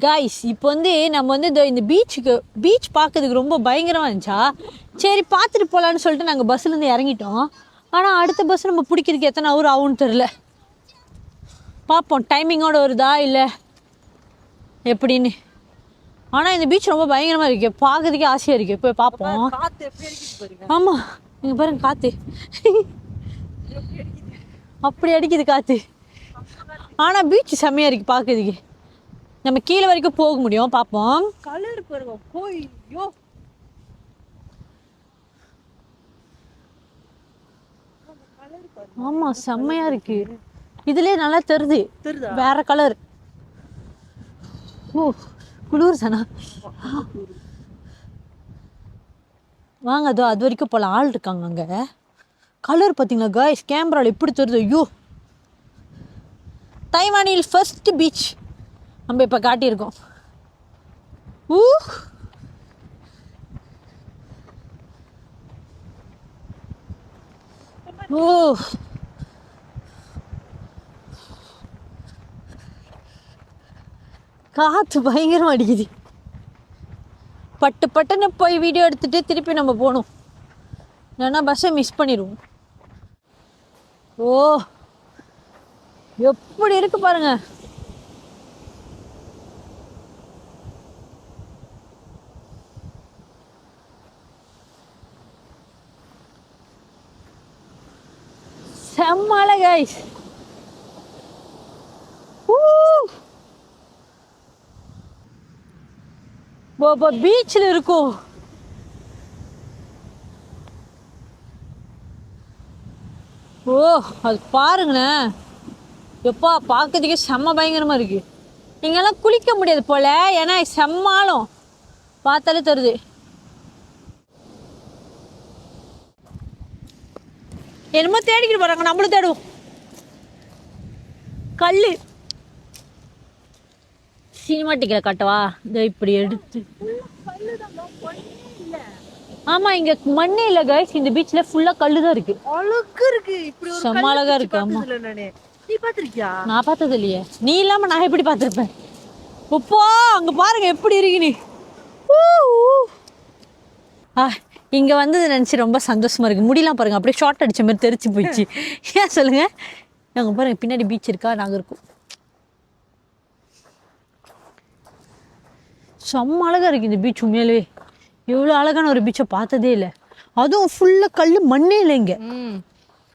Guys இப்போ வந்து நம்ம வந்து இந்த பீச் பார்க்கறதுக்கு ரொம்ப பயங்கரமாக இருந்துச்சா, சரி பார்த்துட்டு போகலான்னு சொல்லிட்டு நாங்கள் பஸ்ஸுலேருந்து இறங்கிட்டோம். ஆனால் அடுத்த பஸ் நம்ம பிடிக்கிறதுக்கு எத்தனை ஹவர் ஆகும்னு தெரில. பார்ப்போம் டைமிங்கோடு வருதா இல்லை எப்படின்னு. ஆனால் இந்த பீச் ரொம்ப பயங்கரமாக இருக்கு, பார்க்கறதுக்கே ஆசையாக இருக்குது. போய் பார்ப்போம். ஆமாம் நீங்கள் பாருங்க காற்று அப்படி அடிக்குது காற்று. ஆனால் பீச் செம்மையாக இருக்குது பார்க்கறதுக்கு. நம்ம கீழே வரைக்கும் போக முடியும், பார்ப்போம். கலர் பாருங்க கோயோ. ஆமா செம்மையா இருக்கு. இதுலயே நல்லா தெரியுது வேற கலர். ஓ குளிர் தானா. வாங்க அதோ அது வரைக்கும் போல ஆள் இருக்காங்க அங்க. கலர் பார்த்தீங்களா கைஸ், கேமரால எப்படி தெரியுது. ஐயோ தைவானில் ஃபர்ஸ்ட் பீச் நம்ம இப்போ காட்டியிருக்கோம். ஓ காற்று பயங்கரம் அடிக்குது. பட்டுன்னு போய் வீடியோ எடுத்துட்டு திருப்பி நம்ம போகணும், இல்லைன்னா பஸ்ஸை மிஸ் பண்ணிடுவோம். ஓ எப்படி இருக்கு பாருங்க. செம்மல கைஸ். பீச்சில் இருக்கும். ஓ அது பாருங்களேன், எப்பா பார்க்கறதுக்கே செம்ம பயங்கரமா இருக்கு. இங்கெல்லாம் குளிக்க முடியாது போல, ஏன்னா செம்மாலும் பார்த்தாலே தருது. என்னமோ தேடிக்கிட்டு போறாங்க, நம்மளும் தேடுவோம். கல்லு சினிமாட்டிக்கில் காட்டவா, இதை இப்படி எடுத்து. ஆமா இங்க மண்ணே இல்ல கைஸ், இந்த பீச்ல ஃபுல்லா கல்லு தான் இருக்கு. அழகா இருக்கு, இப்படி ஒரு செம்ம அழகா இருக்கு. ஆமா நீ பாத்திருக்கியா? நான் பார்த்தது இல்லையே. நீ இல்லாம நான் எப்படி பார்த்திருப்பேன். உப்பா அங்க பாருங்க எப்படி இருக்கு. நீ இங்க வந்து நினைச்சு ரொம்ப சந்தோஷமா இருக்கு. முடியலாம் பாருங்க அப்படியே ஷார்ட் அடிச்ச மாதிரி தெரிச்சு போயிடுச்சு. ஏன் சொல்லுங்க. நாங்க பாருங்க பின்னாடி பீச் இருக்கா, நாங்க இருக்கோம். செம்ம அழகா இருக்கு இந்த பீச். உண்மையிலேயே எவ்வளோ அழகான ஒரு பீச்சை பார்த்ததே இல்லை. அதுவும் ஃபுல்லா கல், மண்ணே இல்லை இங்க.